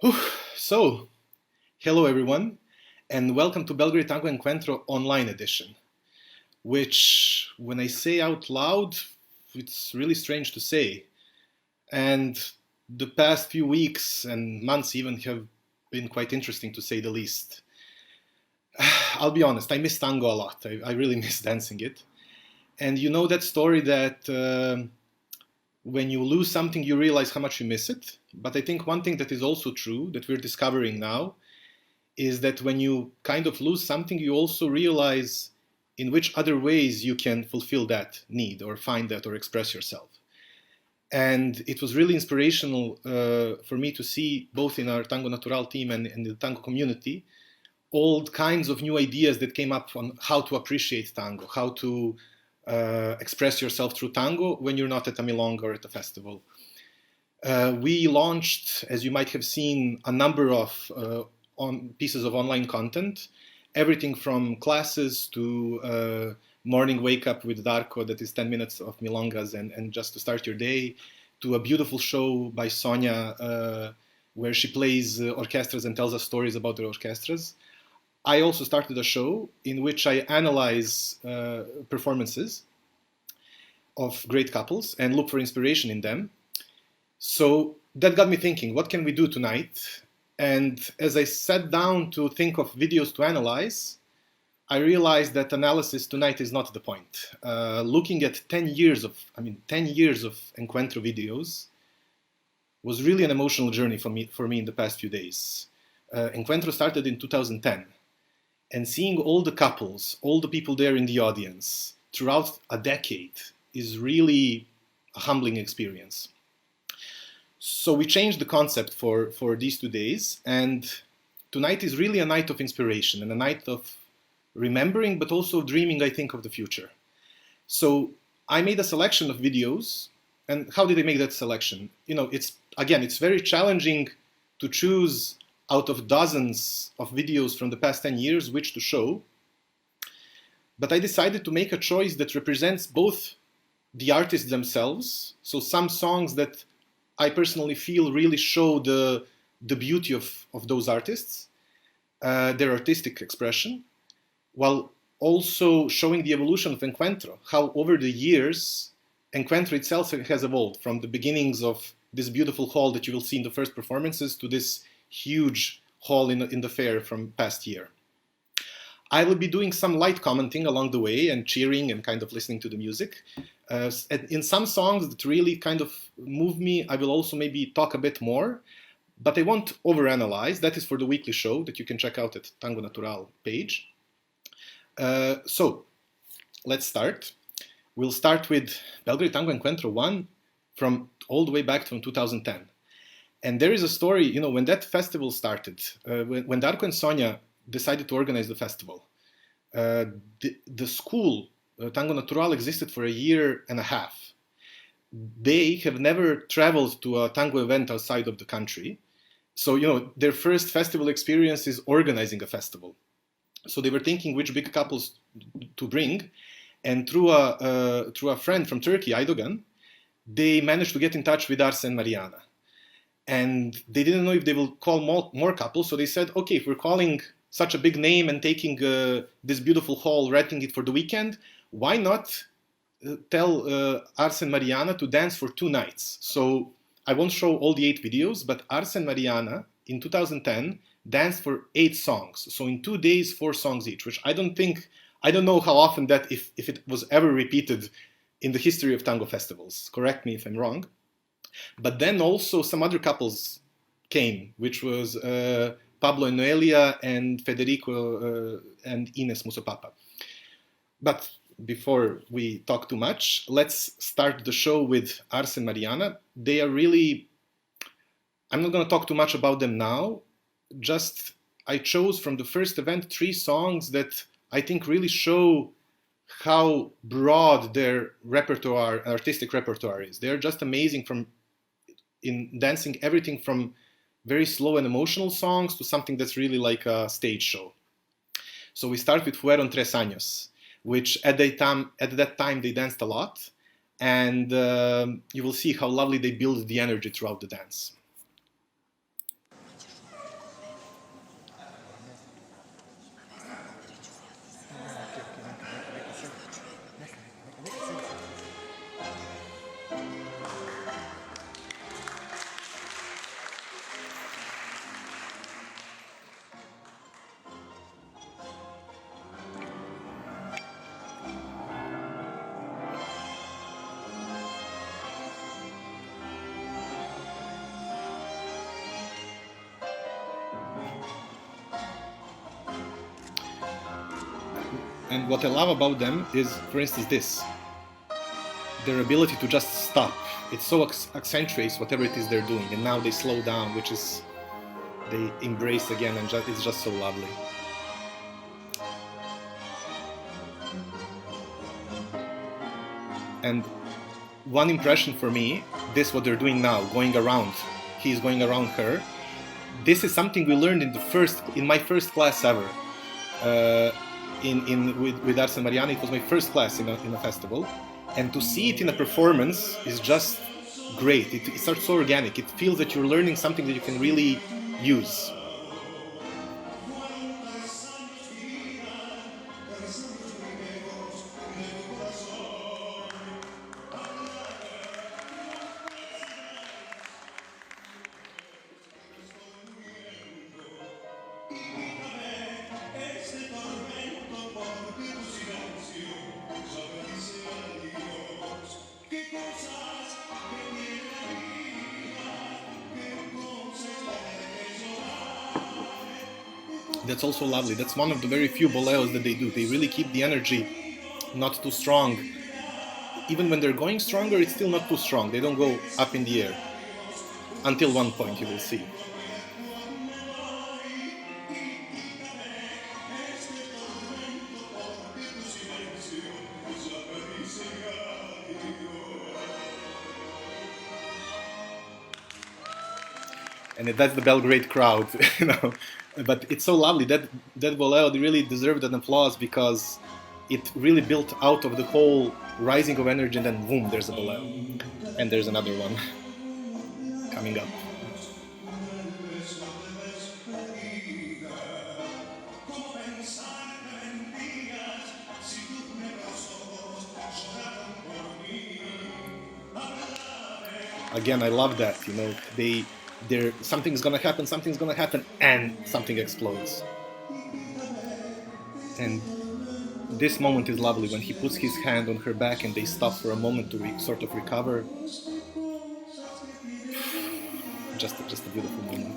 Whew. So, hello everyone, and welcome to Belgrade Tango Encuentro online edition, which, when I say out loud, it's really strange to say. And the past few weeks and months even have been quite interesting to say the least. I'll be honest, I miss tango a lot. I really miss dancing it. And you know that story that when you lose something, you realize how much you miss it. But I think one thing that is also true that we're discovering now is that when you kind of lose something, you also realize in which other ways you can fulfill that need or find that or express yourself. And it was really inspirational for me to see, both in our Tango Natural team and in the tango community, all kinds of new ideas that came up on how to appreciate tango, how to express yourself through tango when you're not at a milonga or at a festival. We launched, as you might have seen, a number of pieces of online content, everything from classes to morning wake up with Darko, that is 10 minutes of milongas and just to start your day, to a beautiful show by Sonia where she plays orchestras and tells us stories about their orchestras. I also started a show in which I analyze performances of great couples and look for inspiration in them. So that got me thinking, what can we do tonight? And as I sat down to think of videos to analyze, I realized that analysis tonight is not the point. Looking at 10 years of Encuentro videos was really an emotional journey for me in the past few days. Encuentro started in 2010, and seeing all the couples, all the people there in the audience throughout a decade is really a humbling experience. So we changed the concept for these 2 days, and tonight is really a night of inspiration and a night of remembering, but also dreaming, I think, of the future. So I made a selection of videos, and how did I make that selection? It's very challenging to choose out of dozens of videos from the past 10 years which to show, but I decided to make a choice that represents both the artists themselves, so some songs that I personally feel really show the beauty of those artists, their artistic expression, while also showing the evolution of Encuentro, how over the years Encuentro itself has evolved from the beginnings of this beautiful hall that you will see in the first performances to this huge hall in the fair from past year. I will be doing some light commenting along the way and cheering and kind of listening to the music. In some songs that really kind of move me, I will also maybe talk a bit more, but I won't overanalyze. That is for the weekly show that you can check out at Tango Natural page. So let's start. We'll start with Belgrade Tango Encuentro 1 from all the way back from 2010. And there is a story, when that festival started, when Darko and Sonia decided to organize the festival, the school, Tango Natural, existed for a year and a half. They have never traveled to a tango event outside of the country. So, their first festival experience is organizing a festival. So they were thinking which big couples to bring. And through a friend from Turkey, Aydogan, they managed to get in touch with Arce and Mariana. And they didn't know if they will call more couples, so they said, okay, if we're calling such a big name and taking this beautiful hall, renting it for the weekend, why not tell Arce and Mariana to dance for 2 nights? So I won't show all the 8 videos, but Arce and Mariana in 2010 danced for 8 songs. So in 2 days, 4 songs each, which I don't know how often that, if it was ever repeated in the history of tango festivals. Correct me if I'm wrong. But then also some other couples came, which was Pablo and Noelia and Federico and Ines Muzzopappa. But before we talk too much, let's start the show with Arce and Mariana. They are really, I'm not going to talk too much about them now, just I chose from the first event 3 songs that I think really show how broad their repertoire, artistic repertoire is. They're just amazing in dancing everything from very slow and emotional songs to something that's really like a stage show. So we start with Fueron Tres Años, which at that time they danced a lot, and you will see how lovely they build the energy throughout the dance. And what I love about them is, for instance, this. Their ability to just stop. It so accentuates whatever it is they're doing. And now they slow down, which is, they embrace again, and it's just so lovely. And one impression for me, this what they're doing now, going around. He's going around her. This is something we learned in my first class ever. With Arce and Mariana, it was my first class in a festival, and to see it in a performance is just great. It starts so organic. It feels that you're learning something that you can really use. That's also lovely. That's one of the very few boleos that they do. They really keep the energy not too strong. Even when they're going stronger, it's still not too strong. They don't go up in the air. Until one point, you will see. And that's the Belgrade crowd, you know. But it's so lovely. That bolero really deserved an applause because it really built out of the whole rising of energy, and then boom, there's a bolero. And there's another one coming up. Again, I love that, you know, something's gonna happen, and something explodes. And this moment is lovely when he puts his hand on her back and they stop for a moment to sort of recover. Just a beautiful moment.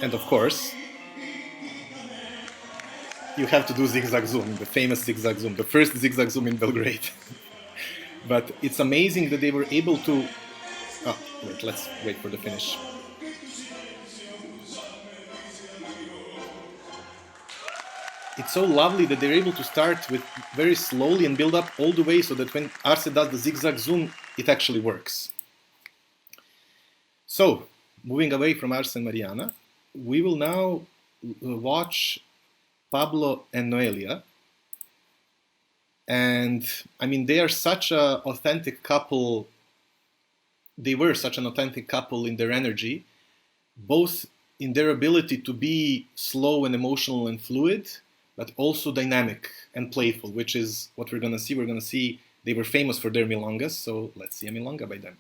And of course, you have to do zigzag zoom, the famous zigzag zoom, the first zigzag zoom in Belgrade. But it's amazing that they were able to... Oh, wait, let's wait for the finish. It's so lovely that they're able to start with very slowly and build up all the way so that when Arce does the zigzag zoom, it actually works. So, moving away from Arce and Mariana, we will now watch Pablo and Noelia. And, I mean, they are such an authentic couple. They were such an authentic couple in their energy, both in their ability to be slow and emotional and fluid, but also dynamic and playful, which is what we're going to see. We're going to see they were famous for their milongas, so let's see a milonga by them.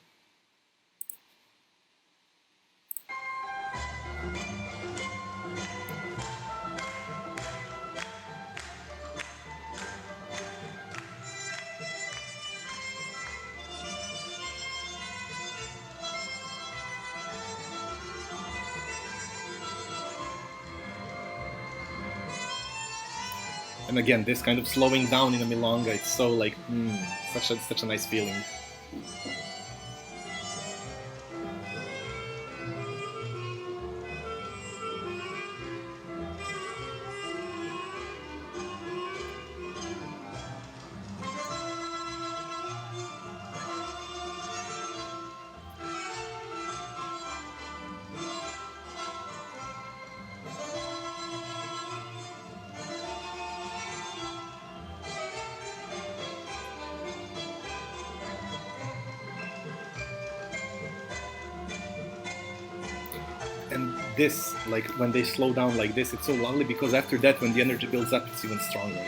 And again, this kind of slowing down in a milonga, it's so like, such a nice feeling. And this, like, when they slow down like this, it's so lovely because after that, when the energy builds up, it's even stronger.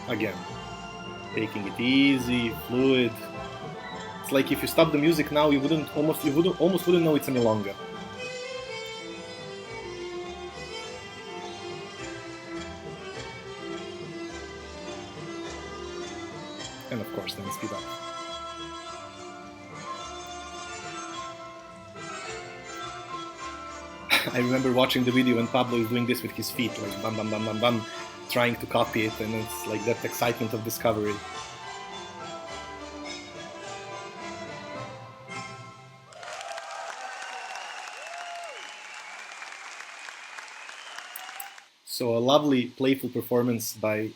Again, taking it easy, fluid, It's like if you stop the music now, you almost wouldn't know it's a milonga. And of course, then speed up. I remember watching the video when Pablo is doing this with his feet, like bam, bam, bam, bam, bam, trying to copy it, and it's like that excitement of discovery. So a lovely, playful performance by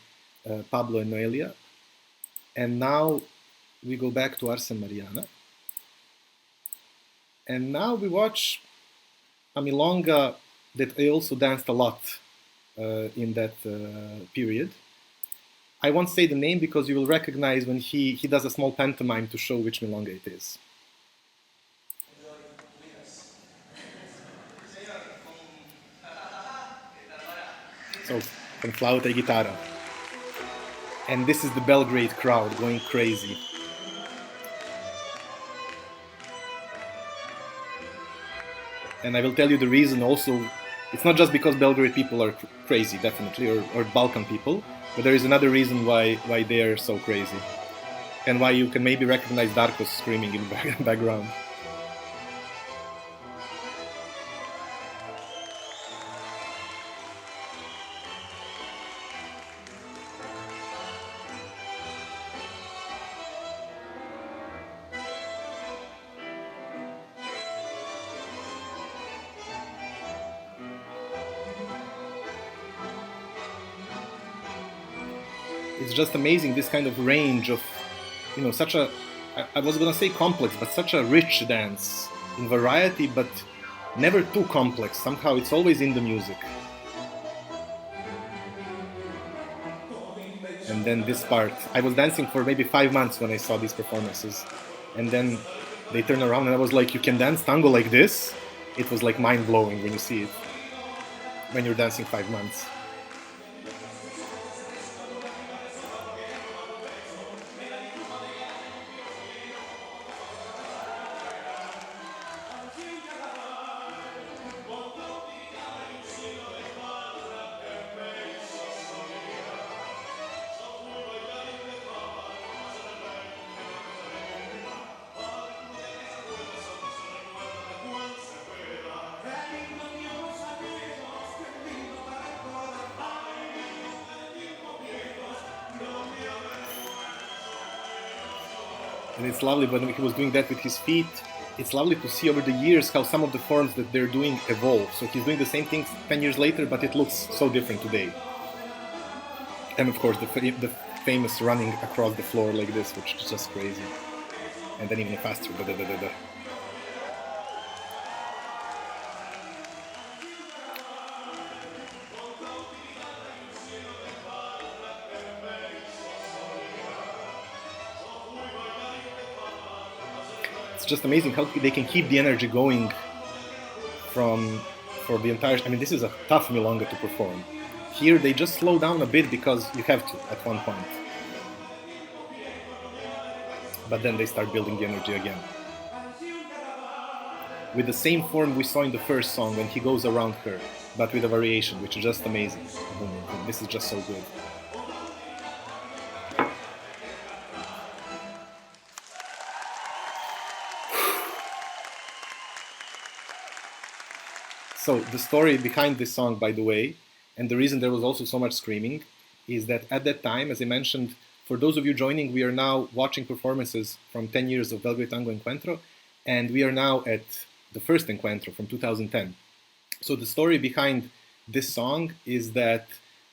Pablo and Noelia. And now we go back to Arce and Mariana. And now we watch a milonga that I also danced a lot in that period. I won't say the name because you will recognize when he does a small pantomime to show which milonga it is. So, con flauta y guitarra. And this is the Belgrade crowd going crazy. And I will tell you the reason also. It's not just because Belgrade people are crazy, definitely, or Balkan people, but there is another reason why they are so crazy. And why you can maybe recognize Darko screaming in the background. It's just amazing, this kind of range of, such a, I was gonna say complex, but such a rich dance in variety, but never too complex. Somehow it's always in the music. And then this part, I was dancing for maybe 5 months when I saw these performances. And then they turn around and I was like, you can dance tango like this? It was like mind-blowing when you see it, when you're dancing 5 months. And it's lovely, but when he was doing that with his feet, it's lovely to see over the years how some of the forms that they're doing evolve. So he's doing the same things 10 years later, but it looks so different today. And of course, the famous running across the floor like this, which is just crazy. And then even faster. Da, da, da, da, da. It's just amazing how they can keep the energy going for the entire. I mean, this is a tough milonga to perform. Here they just slow down a bit because you have to at one point. But then they start building the energy again. With the same form we saw in the first song when he goes around her, but with a variation, which is just amazing. This is just so good. So the story behind this song, by the way, and the reason there was also so much screaming, is that at that time, as I mentioned, for those of you joining, we are now watching performances from 10 years of Belgrade Tango Encuentro, and we are now at the first Encuentro from 2010. So the story behind this song is that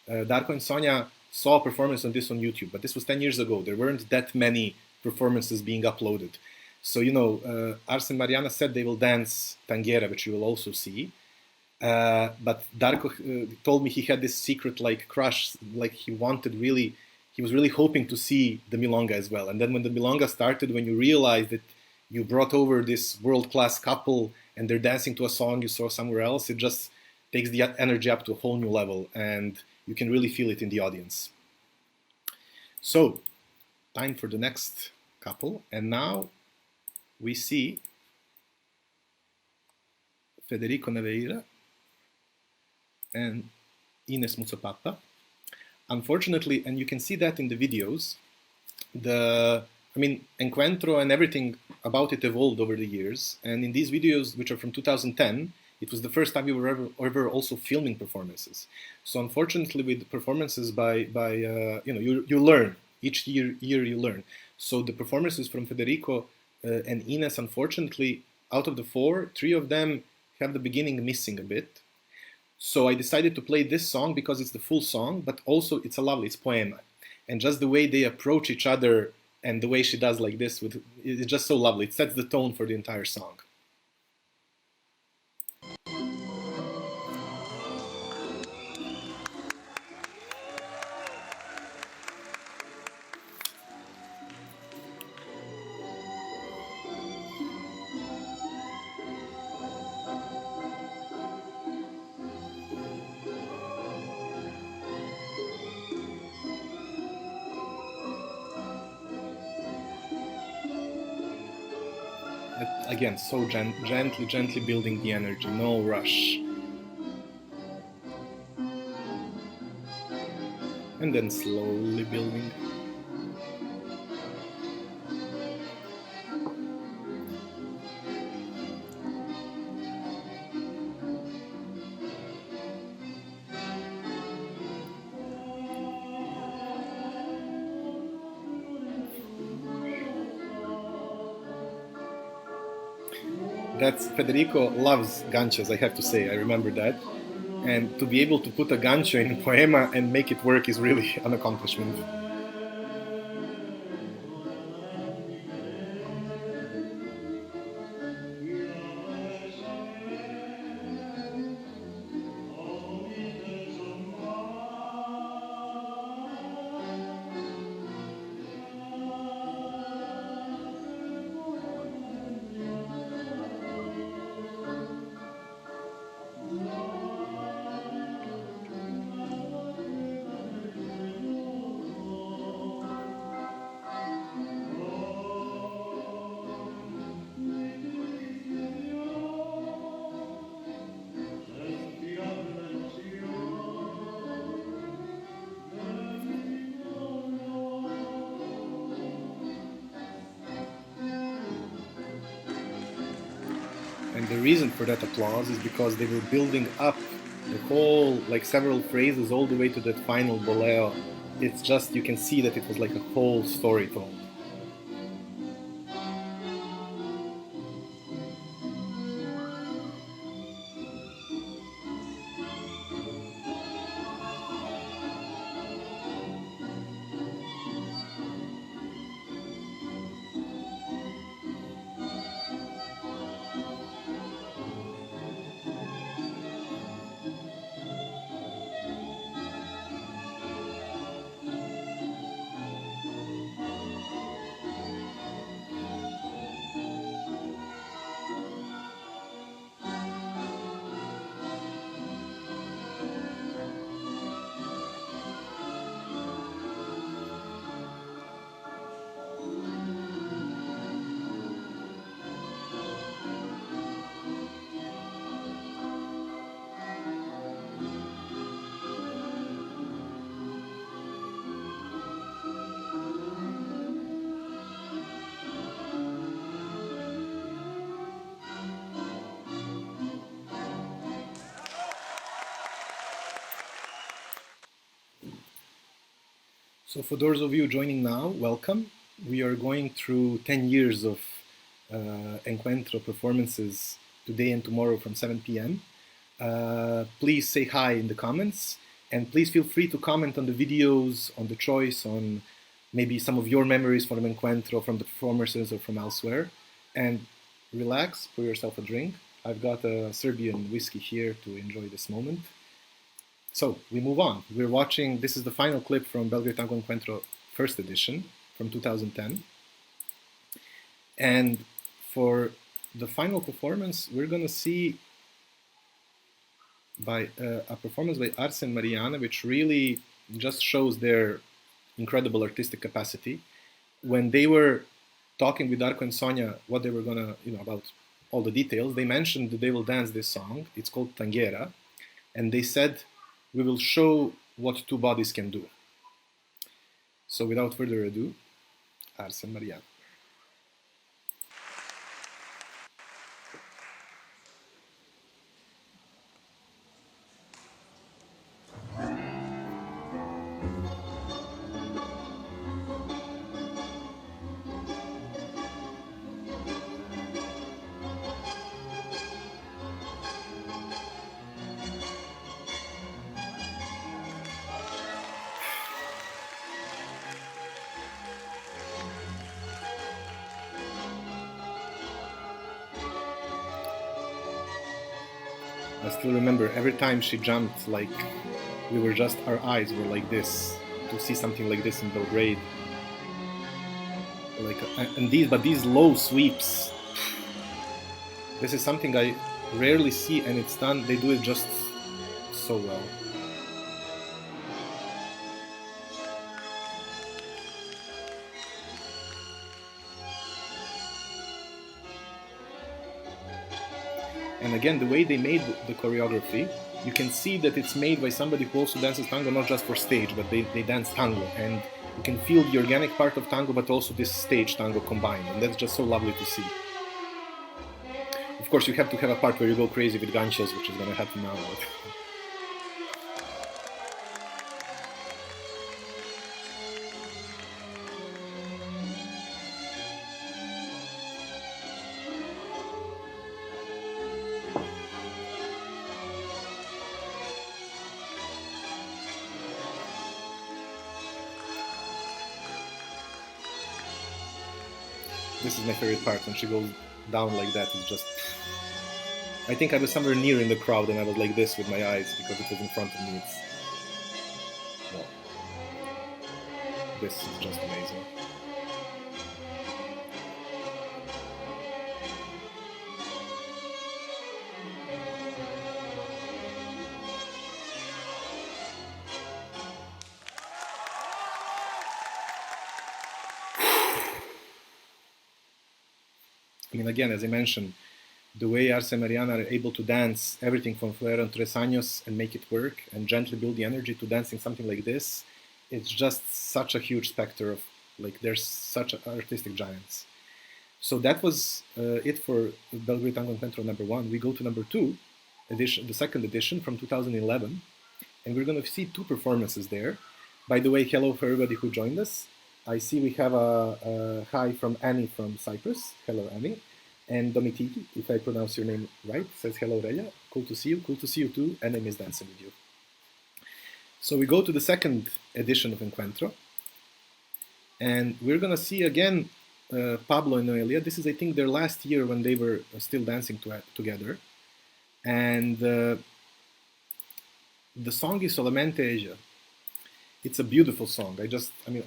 Darko and Sonia saw a performance on this on YouTube, but this was 10 years ago. There weren't that many performances being uploaded. So, Arce and Mariana said they will dance Tanguera, which you will also see. But Darko told me he had this secret crush, he was really hoping to see the milonga as well. And then when the milonga started, when you realize that you brought over this world-class couple and they're dancing to a song you saw somewhere else, it just takes the energy up to a whole new level, and you can really feel it in the audience. So, time for the next couple, and now we see Federico Naveira and Ines Muzzopappa. Unfortunately, and you can see that in the videos, Encuentro and everything about it evolved over the years. And in these videos, which are from 2010, it was the first time we were ever also filming performances. So unfortunately, with performances you learn. Each year you learn. So the performances from Federico and Ines, unfortunately, out of the four, three of them have the beginning missing a bit. So I decided to play this song because it's the full song, but also it's poema. And just the way they approach each other and the way she does like this, it's just so lovely. It sets the tone for the entire song. Again, so gently building the energy, no rush. And then slowly building. Federico loves ganchos, I have to say, I remember that. And to be able to put a gancho in a poema and make it work is really an accomplishment. And the reason for that applause is because they were building up the whole, like several phrases all the way to that final bolero. It's just, you can see that it was like a whole story told. So for those of you joining now, welcome. We are going through 10 years of Encuentro performances today and tomorrow from 7 p.m. Please say hi in the comments, and please feel free to comment on the videos, on the choice, on maybe some of your memories from Encuentro, from the performances or from elsewhere. And relax, pour yourself a drink. I've got a Serbian whiskey here to enjoy this moment. So we move on. We're watching, this is the final clip from Belgrade Tango Encuentro first edition from 2010. And for the final performance, we're going to see a performance by Arce and Mariana, which really just shows their incredible artistic capacity. When they were talking with Darko and Sonia what they were gonna, about all the details, they mentioned that they will dance this song. It's called Tanguera, and they said we will show what two bodies can do. So without further ado, Arce and Mariana. I still remember every time she jumped, like our eyes were like this, to see something like this in Belgrade. But these low sweeps, this is something I rarely see, and it's done, they do it just so well. And again, the way they made the choreography, you can see that it's made by somebody who also dances tango, not just for stage, but they dance tango. And you can feel the organic part of tango, but also this stage tango combined. And that's just so lovely to see. Of course, you have to have a part where you go crazy with ganchos, which is going to happen now. This is my favorite part, when she goes down like that. It's just... I think I was somewhere near in the crowd and I was like this with my eyes because it was in front of me. Well, this is just amazing. I mean, again, as I mentioned, the way Arce and Mariana are able to dance everything from Fuera and Tres Años and make it work and gently build the energy to dancing something like this, it's just such a huge specter of, like, they're such artistic giants. So that was it for Belgrade Tango Encuentro #1. We go to #2 edition, the second edition from 2011, and we're going to see two performances there. By the way, hello for everybody who joined us. I see we have a hi from Annie from Cyprus. Hello, Annie. And Domitiki, if I pronounce your name right, says hello, Relja. Cool to see you. Cool to see you too. And I miss dancing with you. So we go to the second edition of Encuentro. And we're going to see again Pablo and Noelia. This is, I think, their last year when they were still dancing together. And the song is Solamente Ella. It's a beautiful song.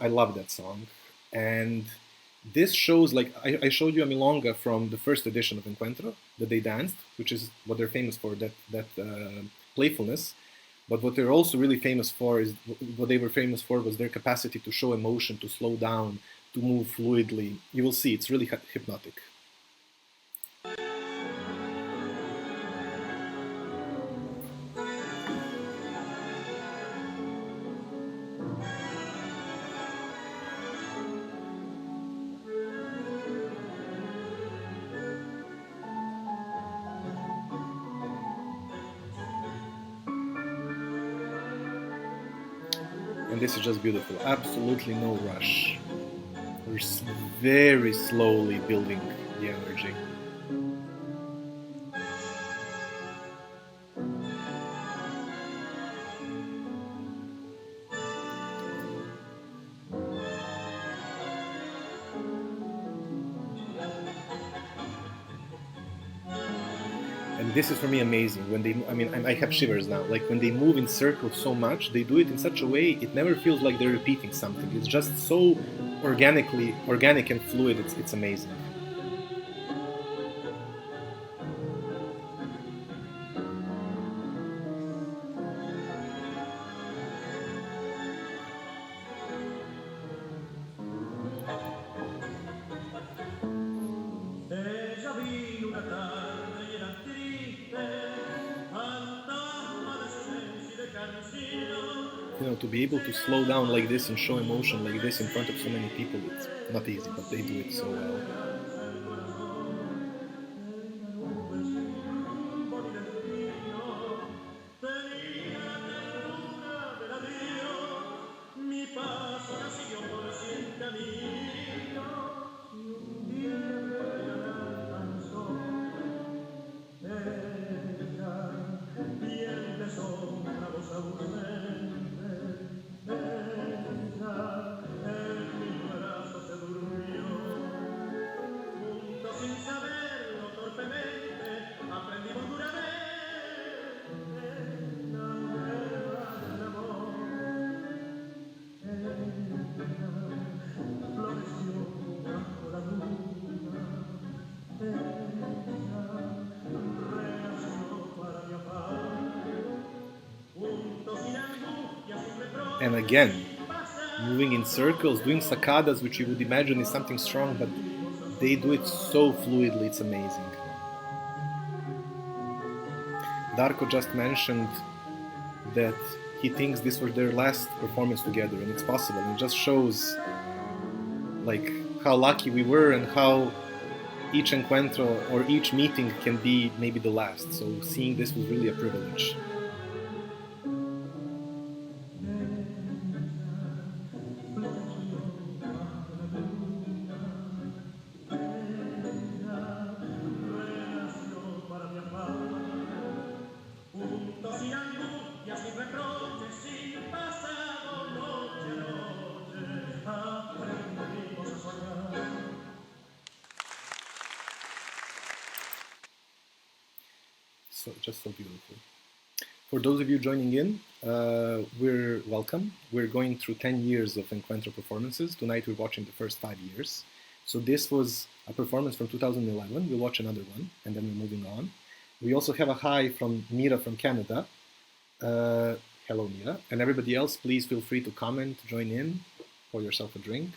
I love that song. And this shows, like, I showed you a milonga from the first edition of Encuentro that they danced, which is what they're famous for, that playfulness. But what they're also really famous for is, what they were famous for was their capacity to show emotion, to slow down, to move fluidly. You will see, it's really hypnotic. And this is just beautiful. Absolutely no rush. We're very slowly building the energy. And this is for me amazing. When they, I have shivers now. Like, when they move in circles so much, they do it in such a way it never feels like they're repeating something. It's just so organic and fluid. It's amazing. to be able to slow down like this and show emotion like this in front of so many people, it's not easy, but they do it so well. And again, moving in circles, doing sacadas, which you would imagine is something strong, but they do it so fluidly, it's amazing. Darko just mentioned that he thinks this was their last performance together, and it's possible. And it just shows like how lucky we were and how each encuentro or each meeting can be maybe the last. So seeing this was really a privilege. So just so beautiful. For those of you joining in, we're welcome. We're going through 10 years of Encuentro performances. Tonight we're watching the first 5 years. So this was a performance from 2011. We'll watch another one, and then we're moving on. We also have a hi from Mira from Canada. Hello, Mira. And everybody else, please feel free to comment, join in, pour yourself a drink.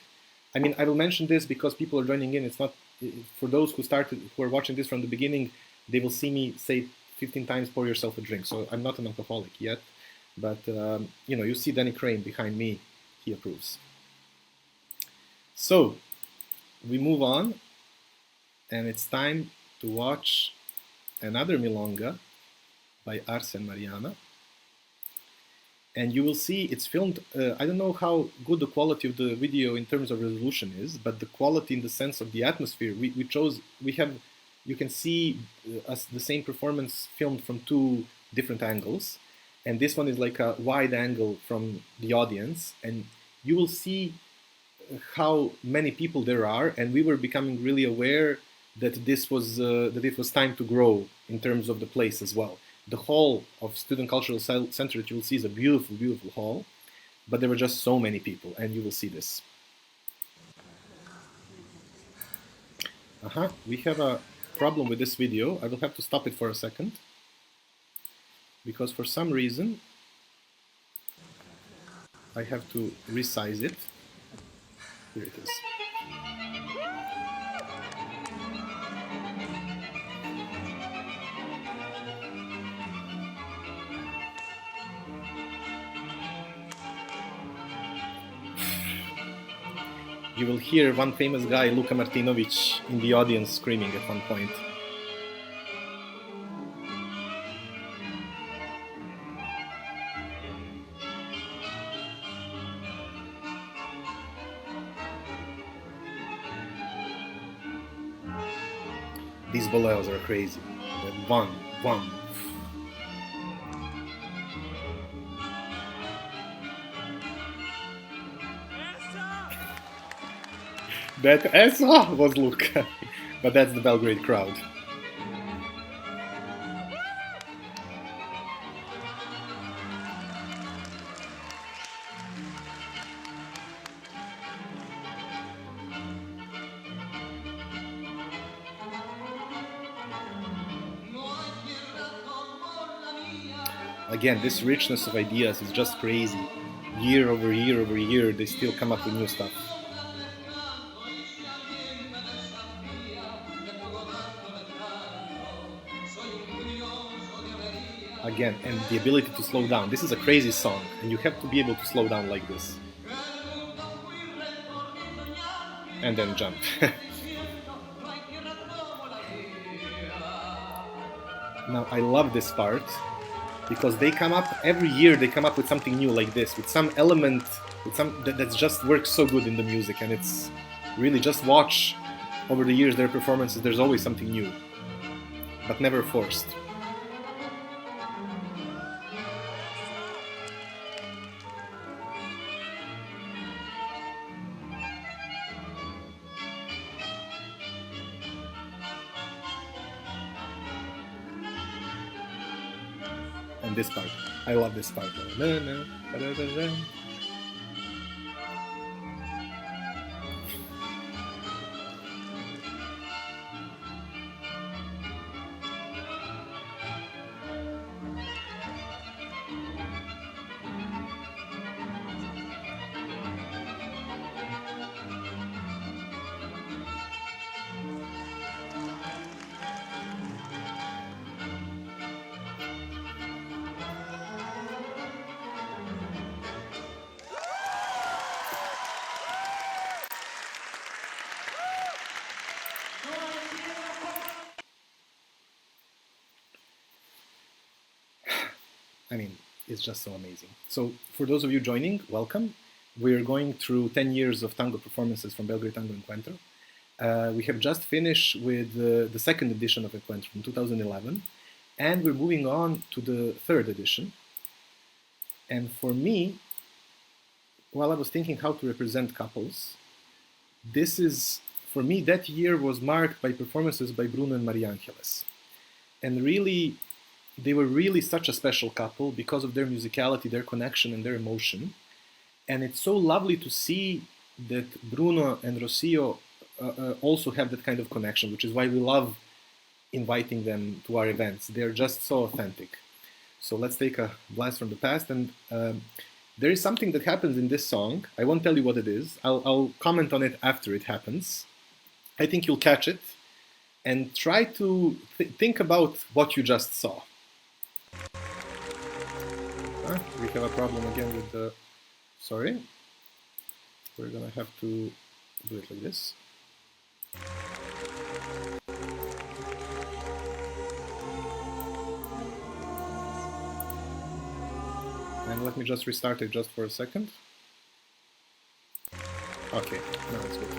I mean, I will mention this because people are joining in. It's not, for those who are watching this from the beginning, they will see me say 15 times pour yourself a drink. So I'm not an alcoholic yet, but you know, you see Danny Crane behind me, he approves. So we move on, and it's time to watch another milonga by Arce and Mariana. And you will see it's filmed, I don't know how good the quality of the video in terms of resolution is, but the quality in the sense of the atmosphere, you can see the same performance filmed from 2 different angles. And this one is like a wide angle from the audience. And you will see how many people there are. And we were becoming really aware that that it was time to grow in terms of the place as well. The hall of Student Cultural Center that you will see is a beautiful, beautiful hall. But there were just so many people. And you will see this. We have a problem with this video. I will have to stop it for a second because for some reason I have to resize it. Here it is. You will hear one famous guy, Luka Martinovic, in the audience screaming at one point. These boleros are crazy. One. That Esa was Luca, but that's the Belgrade crowd. Again, this richness of ideas is just crazy. Year over year over year, they still come up with new stuff. again, and the ability to slow down. This is a crazy song, and you have to be able to slow down like this. And then jump. Now, I love this part, because they come up, every year they come up with something new like this, with some element, with some that just works so good in the music, and it's really, just watch over the years their performances, there's always something new, but never forced. And this part, I love this part. I mean, it's just so amazing. So for those of you joining, welcome. We're going through 10 years of tango performances from Belgrade Tango Encuentro. We have just finished with the second edition of Encuentro from 2011, and we're moving on to the third edition. And for me, while I was thinking how to represent couples, this is, for me, that year was marked by performances by Bruno and Mariangeles. And really, they were really such a special couple because of their musicality, their connection, and their emotion. And it's so lovely to see that Bruno and Horacio also have that kind of connection, which is why we love inviting them to our events. They're just so authentic. So let's take a blast from the past. And there is something that happens in this song. I won't tell you what it is. I'll comment on it after it happens. I think you'll catch it. And try to think about what you just saw. We have a problem again with the... Sorry. We're gonna have to do it like this. And let me just restart it just for a second. Okay, now it's good.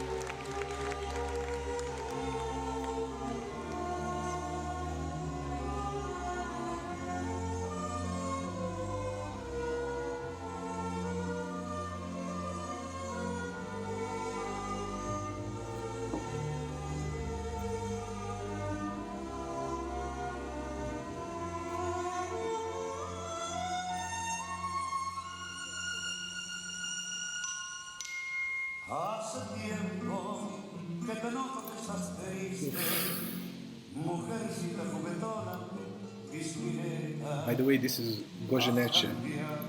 Hace tiempo que te noto que estás triste, mujercita juguetona, By the way, this is Gutierrez,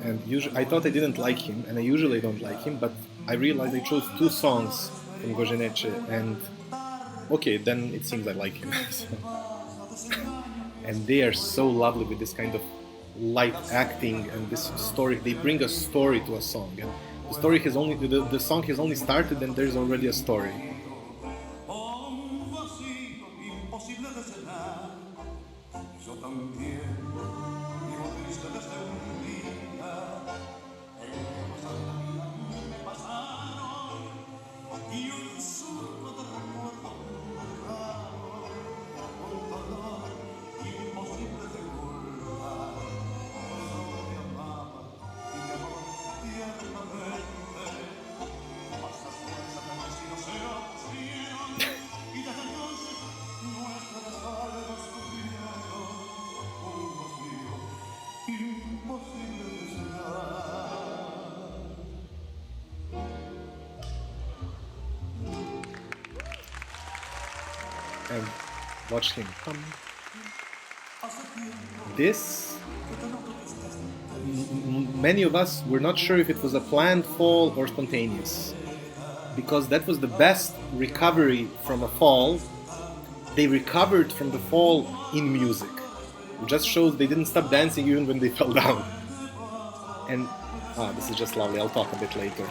and I thought I didn't like him, and I usually don't like him, but I realized I chose two songs from Gutierrez, and okay, then it seems I like him. And they are so lovely with this kind of light acting and this story. They bring a story to a song, and the story has only the song has only started, and there's already a story. And watch him. This, many of us were not sure if it was a planned fall or spontaneous, because that was the best recovery from a fall. They recovered from the fall in music. It just shows they didn't stop dancing even when they fell down. And this is just lovely. I'll talk a bit later.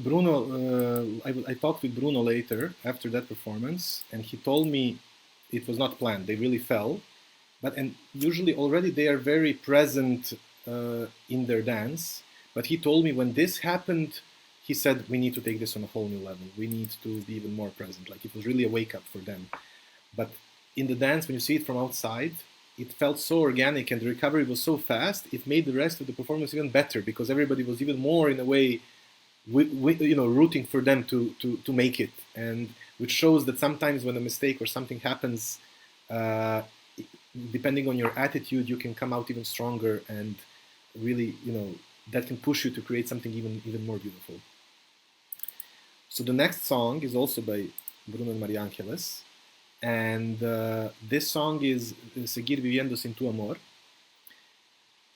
Bruno, I talked with Bruno later after that performance, and he told me it was not planned. They really fell, and usually already they are very present in their dance. But he told me when this happened, he said we need to take this on a whole new level. We need to be even more present. Like it was really a wake up for them. But in the dance, when you see it from outside, it felt so organic, and the recovery was so fast. It made the rest of the performance even better because everybody was even more in a way rooting for them to make it, and which shows that sometimes when a mistake or something happens, depending on your attitude, you can come out even stronger, and really, that can push you to create something even more beautiful. So the next song is also by Bruno and Mariangeles, and this song is Seguir Viviendo Sin Tu Amor.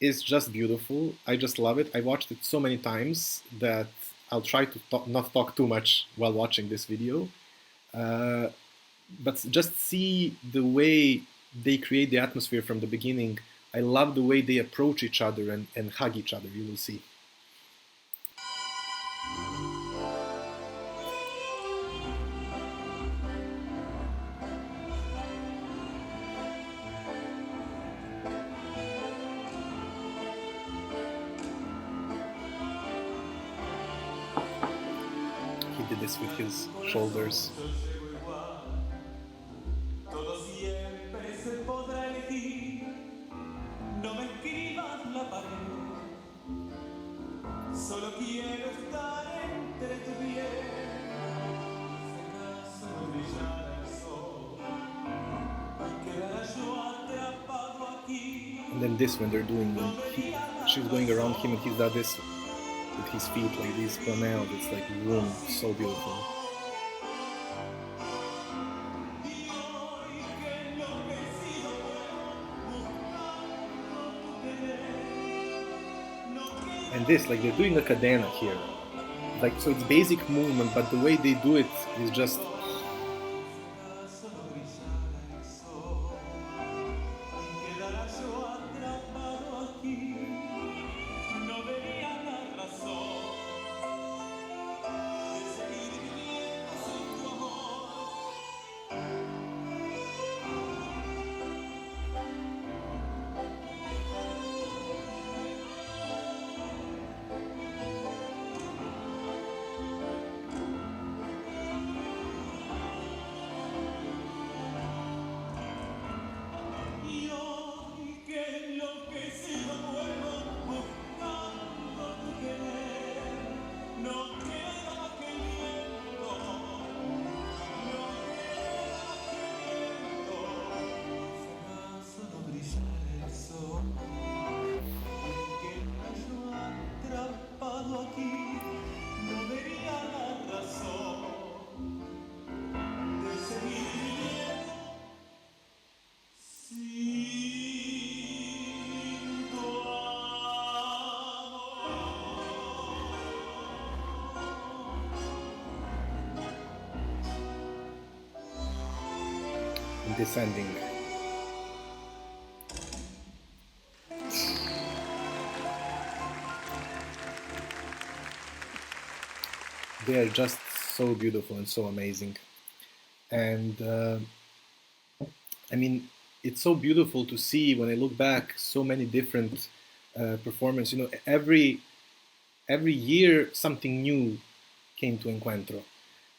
It's just beautiful. I just love it. I watched it so many times that I'll try to not talk too much while watching this video, but just see the way they create the atmosphere from the beginning. I love the way they approach each other and hug each other. You will see. Did this with his shoulders. And then this when they're doing, she's going around him and he's got this with his feet, like these flanels, it's like room, so beautiful. And this, like they're doing a cadena here, like so it's basic movement, but the way they do it is just. Descending. They are just so beautiful and so amazing. And I mean, it's so beautiful to see when I look back so many different performances. You know, every year something new came to Encuentro,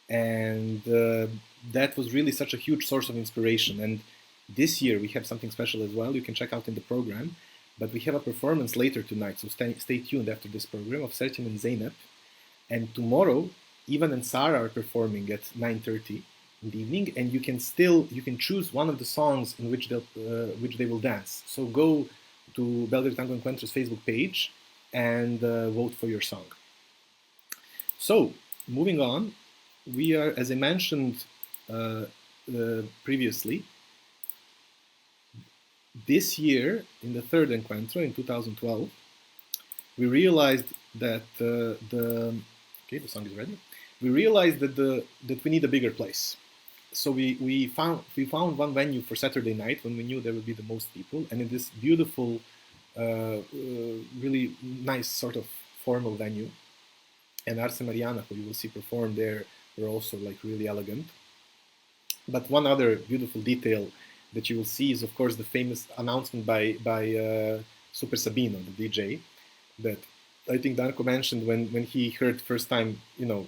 and that was really such a huge source of inspiration. And this year we have something special as well. You can check out in the program, but we have a performance later tonight, so stay tuned after this program of Sertin and Zeynep. And tomorrow, Ivan and Sara are performing at 9:30 in the evening, and you can choose one of the songs in which they will dance. So go to Belgrade Tango Encuentro's Facebook page and vote for your song. So moving on, we are, as I mentioned previously, this year in the third Encuentro in 2012, we realized that okay, the song is ready. We realized that we need a bigger place. So we found one venue for Saturday night when we knew there would be the most people, and in this beautiful, really nice sort of formal venue. And Arce and Mariana, who you will see perform there, were also like really elegant. But one other beautiful detail that you will see is, of course, the famous announcement by Super Sabino, the DJ, that I think Darko mentioned when he heard first time, you know,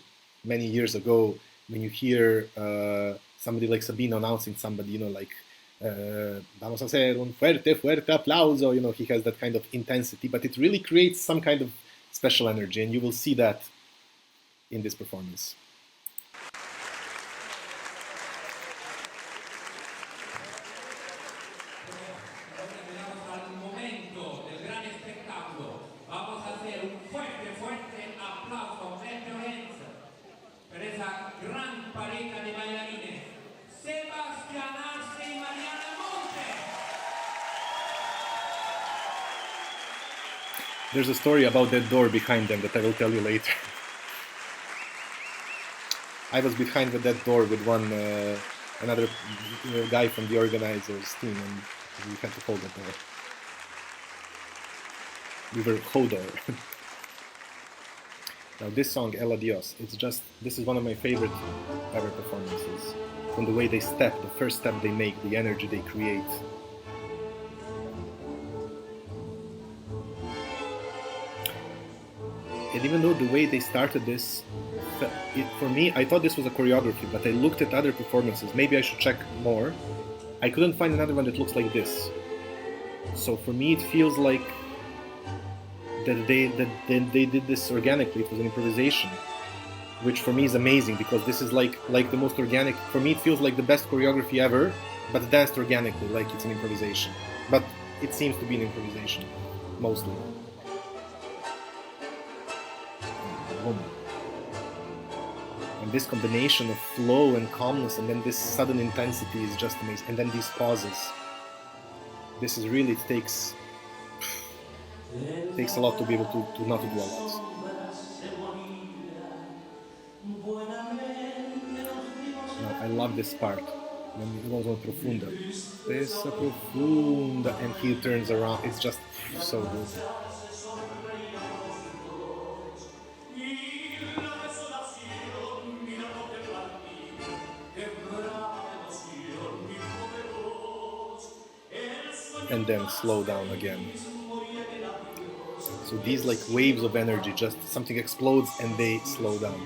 many years ago, when you hear somebody like Sabino announcing somebody, you know, like vamos a hacer un fuerte aplauso, you know, he has that kind of intensity, but it really creates some kind of special energy, and you will see that in this performance. Sebastian, Arce y Mariana, Montes. There's a story about that door behind them that I will tell you later. I was behind with that door with another guy from the organizers team, and we had to hold that door. We were Hodor. Now this song, El Adios, this is one of my favorite ever performances. From the way they step, the first step they make, the energy they create. And even though the way they started this, for me, I thought this was a choreography, but I looked at other performances. Maybe I should check more. I couldn't find another one that looks like this. So for me, it feels like that they did this organically. It was an improvisation, which for me is amazing, because this is like the most organic. For me, it feels like the best choreography ever, but danced organically, like it's an improvisation. But it seems to be an improvisation, mostly. And this combination of flow and calmness, and then this sudden intensity is just amazing. And then these pauses. This is really, it takes a lot to be able to not to do all that. Now, I love this part. When it goes on profunda. Essa profunda, and he turns around. It's just so good. And then slow down again. So these like waves of energy, just something explodes and they slow down.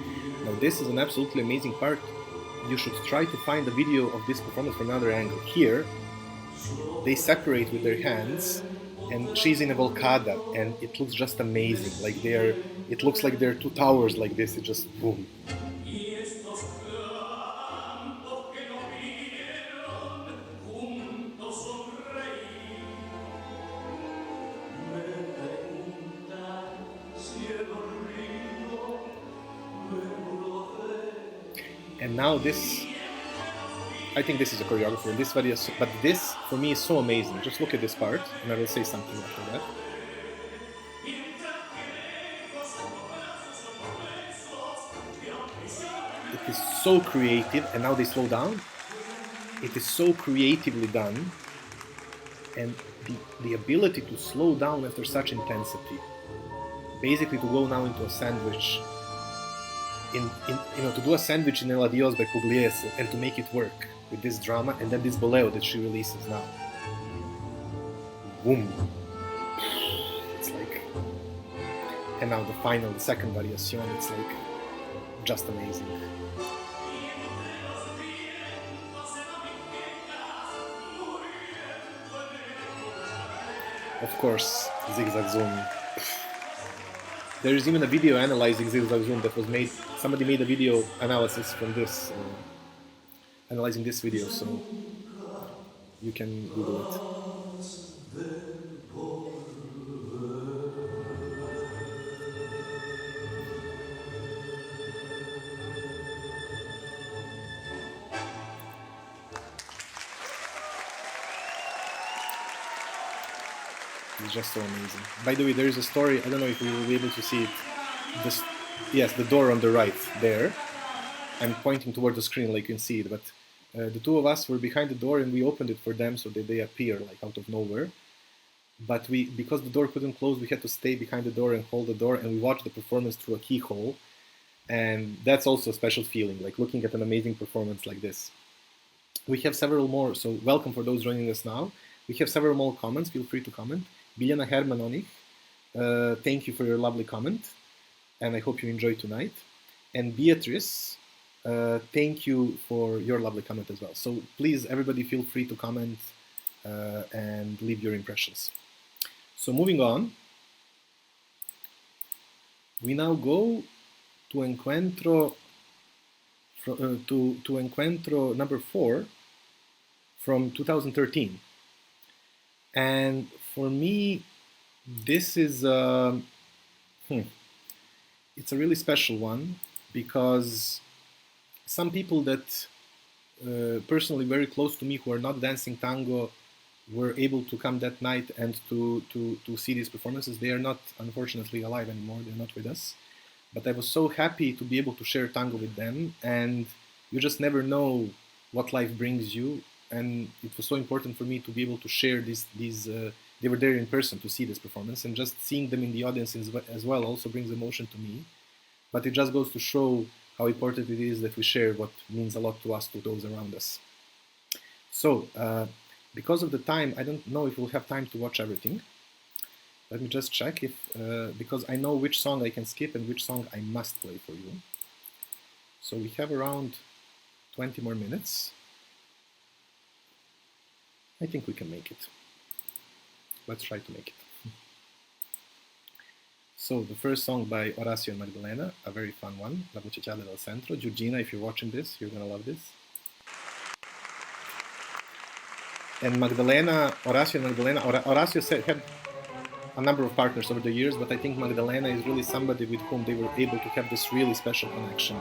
Now this is an absolutely amazing part. You should try to find a video of this performance from another angle. Here, they separate with their hands, and she's in a volcada, and it looks just amazing. Like it looks like they're two towers like this. It just boom. And now this, I think this is a choreographer in this video, but this for me is so amazing. Just look at this part, and I will say something after that. It is so creative, and now they slow down. It is so creatively done, and the ability to slow down after such intensity, basically to go now into a sandwich. To do a sandwich in El Adios by Pugliese and to make it work with this drama and then this bolero that she releases now. boom. It's like, and now the final, the second variation, it's like just amazing. Of course, Zigzag Zoom. There is even a video analyzing Zigzag Zoom that was made. Somebody made a video analysis from this, analyzing this video, so you can Google it. It's just so amazing. By the way, there is a story, I don't know if we will be able to see it. Yes, the door on the right there. I'm pointing toward the screen like you can see it, but the two of us were behind the door and we opened it for them so that they appear like out of nowhere. But because the door couldn't close, we had to stay behind the door and hold the door, and we watched the performance through a keyhole. And that's also a special feeling, like looking at an amazing performance like this. We have several more, so welcome for those joining us now. We have several more comments, feel free to comment. Biljana Hermanonik, thank you for your lovely comment, and I hope you enjoy tonight. And Beatrice, thank you for your lovely comment as well. So please, everybody feel free to comment and leave your impressions. So moving on, we now go to Encuentro, to Encuentro number 4 from 2013. And for me, this is it's a really special one, because some people that personally very close to me who are not dancing tango were able to come that night and to see these performances. They are not, unfortunately, alive anymore. They're not with us. But I was so happy to be able to share tango with them, and you just never know what life brings you. And it was so important for me to be able to share these they were there in person to see this performance, and just seeing them in the audience as well also brings emotion to me. But it just goes to show how important it is that we share what means a lot to us, to those around us. So, because of the time, I don't know if we'll have time to watch everything. Let me just check if, because I know which song I can skip and which song I must play for you. So we have around 20 more minutes. I think we can make it. Let's try to make it. So the first song by Horacio and Magdalena, a very fun one, La Muchachada del Centro. Georgina, if you're watching this, you're gonna love this. And Magdalena, Horacio and Magdalena, Horacio had a number of partners over the years, but I think Magdalena is really somebody with whom they were able to have this really special connection.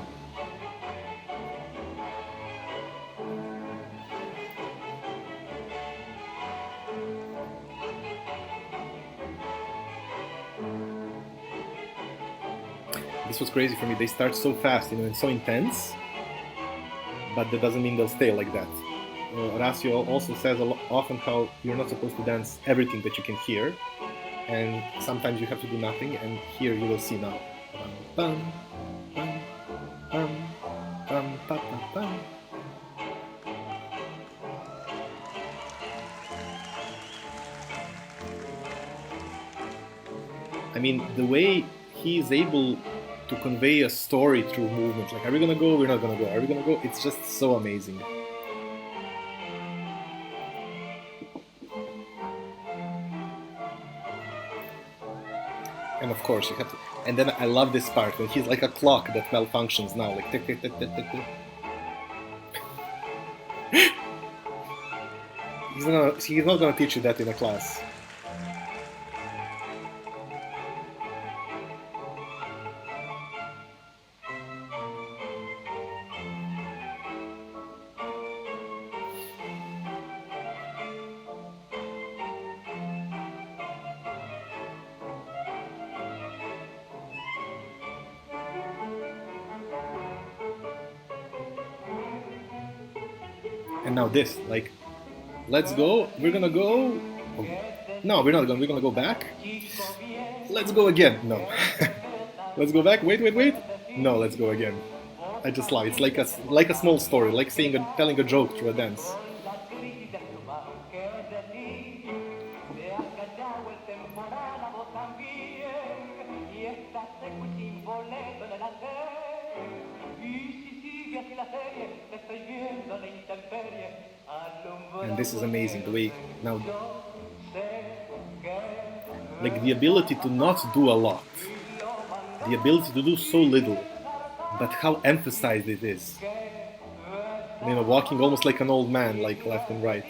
This was crazy for me. They start so fast, and so intense, but that doesn't mean they'll stay like that. Horacio also says often how you're not supposed to dance everything that you can hear, and sometimes you have to do nothing, and here you will see now. Bum, bum, bum, bum, bum, bum, bum. I mean, the way he is able to convey a story through movement, like, are we gonna go, we're not gonna go, are we gonna go, it's just so amazing. And of course you have to, and then I love this part when he's like a clock that malfunctions now, like tick, tick, tick, tick, tick, tick. He's not gonna teach you that in a class. And now this, like, let's go, we're gonna go, oh, no, we're not gonna, we're gonna go back, let's go again, no, let's go back, wait, no, let's go again. I just love it. It's like a small story, like telling a joke through a dance. And this is amazing, the way now, like the ability to not do a lot, the ability to do so little, but how emphasized it is. You know, walking almost like an old man, like left and right.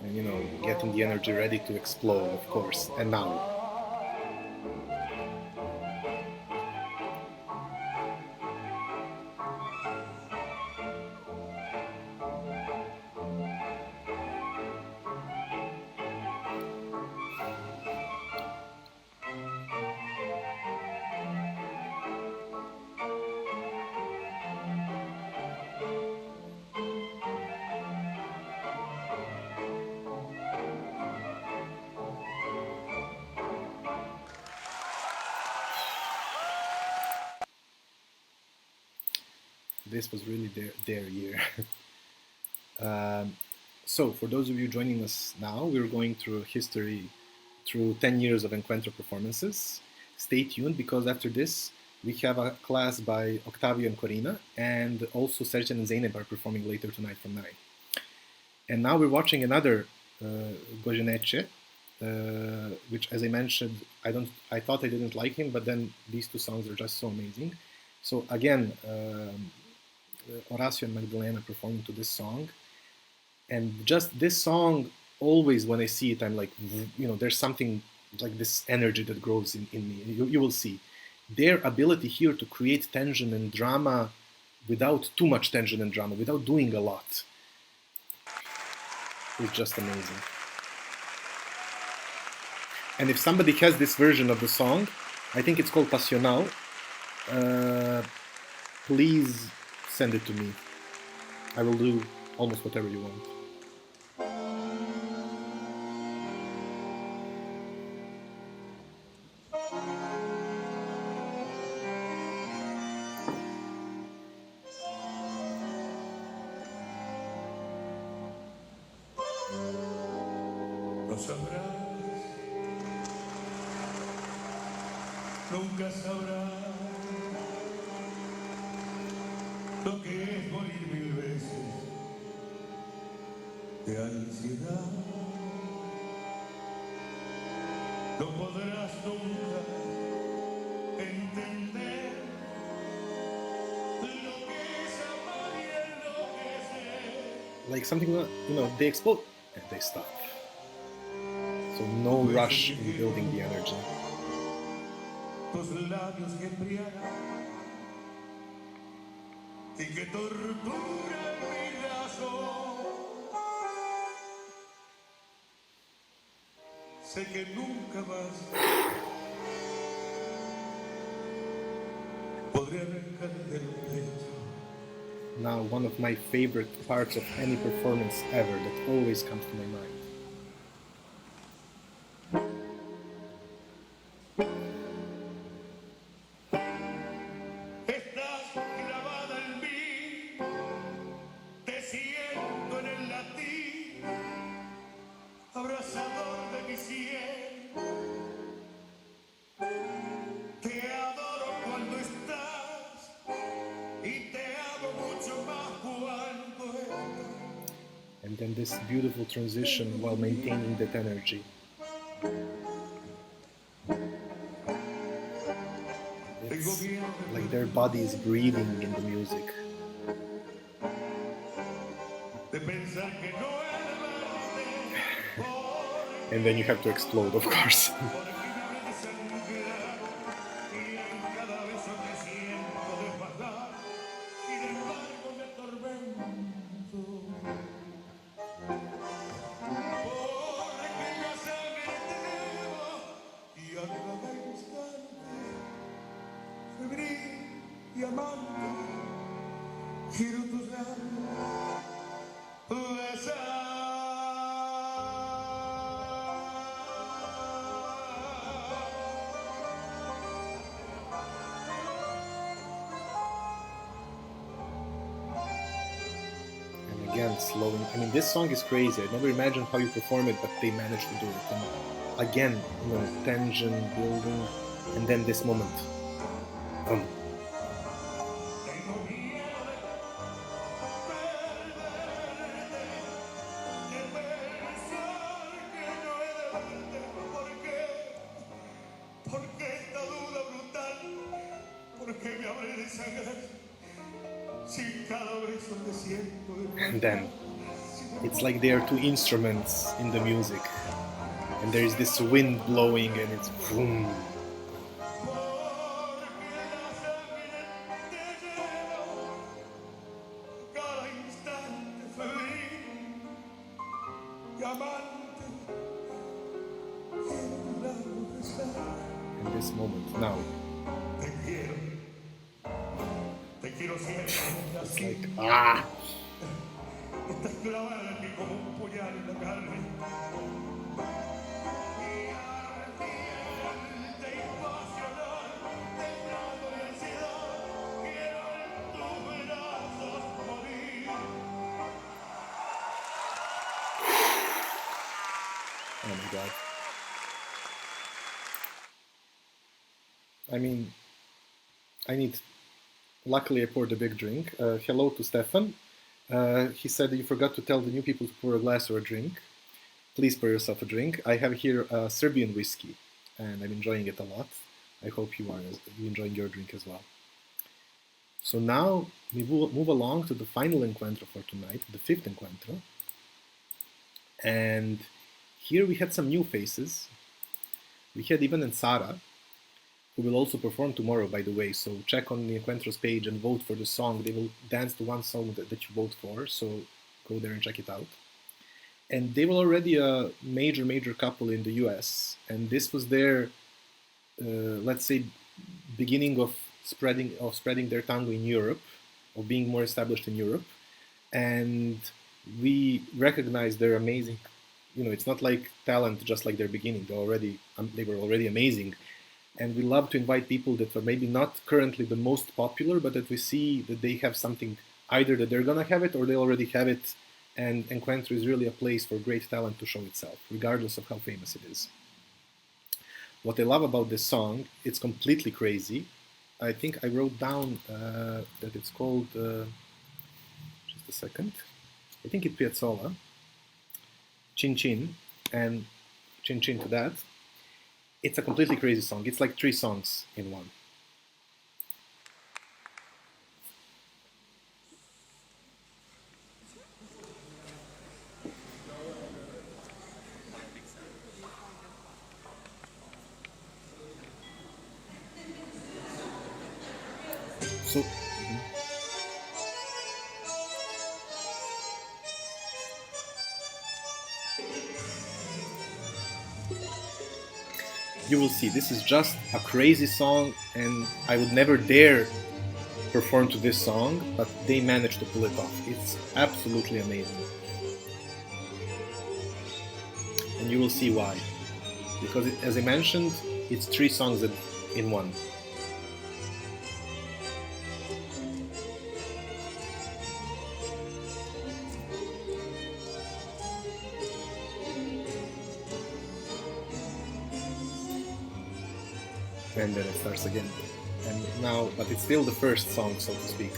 And you know, getting the energy ready to explode, of course. And now. This was really their year. So, for those of you joining us now, we're going through history, through 10 years of Encuentro performances. Stay tuned, because after this, we have a class by Octavio and Corina, and also Serjan and Zeynep are performing later tonight from 9. And now we're watching another Goyeneche, which, as I mentioned, I thought I didn't like him, but then these two songs are just so amazing. So again, Horacio and Magdalena performing to this song, and just this song, always when I see it, I'm like, you know, there's something like this energy that grows in me. You will see their ability here to create tension and drama without too much tension and drama, without doing a lot, is just amazing. And if somebody has this version of the song, I think it's called Pasional, please send it to me. I will do almost whatever you want. No sabrás, nunca sabrás lo que es morir 1000 veces de ansiedad. No podrás nunca entender lo que es amar y enloquecer. Like something, you know, they explode and they stop. So no rush in building the energy. Tus labios que embriagan y que torturan mi razón. Sé que nunca más podré arrancar del pecho. Now, one of my favorite parts of any performance ever that always comes to my mind. And then this beautiful transition while maintaining that energy. It's like their body is breathing in the music. And then you have to explode, of course. again slowing. I mean, this song is crazy. I never imagined how you perform it, but they managed to do it. And again, you know, tension building, and then this moment. And then it's like there are two instruments in the music, and there is this wind blowing, and it's boom. And this moment now. It's like, ah! Estás clavada en mí como un puñal en la carne. Mi arte irracional, temblando de ansiedad, quiero en tus brazos morir. Oh my god. I mean, luckily I poured a big drink. Hello to Stefan. He said you forgot to tell the new people to pour a glass or a drink. Please pour yourself a drink. I have here Serbian whiskey, and I'm enjoying it a lot. I hope you are enjoying your drink as well. So now we move along to the final encuentro for tonight, the fifth encuentro. And here we had some new faces. We had Ivan and Sara, who will also perform tomorrow, by the way, so check on the Encuentros page and vote for the song. They will dance to one song that you vote for, so go there and check it out. And they were already a major couple in the US, and this was their, let's say, beginning of spreading their tango in Europe, of being more established in Europe. And we recognize their amazing, you know, it's not like talent just like their beginning. They were already amazing. And we love to invite people that are maybe not currently the most popular, but that we see that they have something, either that they're going to have it or they already have it. And Encuentro is really a place for great talent to show itself, regardless of how famous it is. What I love about this song, it's completely crazy. I think I wrote down that it's called, just a second, I think it's Piazzolla, Chin Chin, and Chin Chin to that. It's a completely crazy song. It's like 3 songs in one. So, you will see, this is just a crazy song, and I would never dare perform to this song, but they managed to pull it off. It's absolutely amazing. And you will see why. Because, as I mentioned, it's 3 songs in one. And then it starts again. And now, but it's still the first song, so to speak.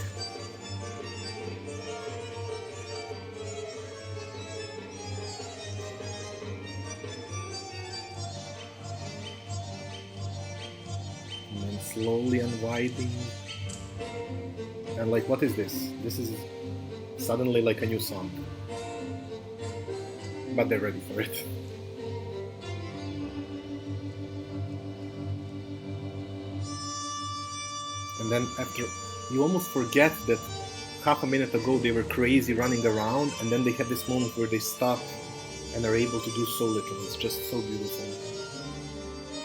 And then slowly unwinding. And like, what is this? This is suddenly like a new song. But they're ready for it. And then after, you almost forget that half a minute ago they were crazy running around, and then they have this moment where they stop and are able to do so little. It's just so beautiful.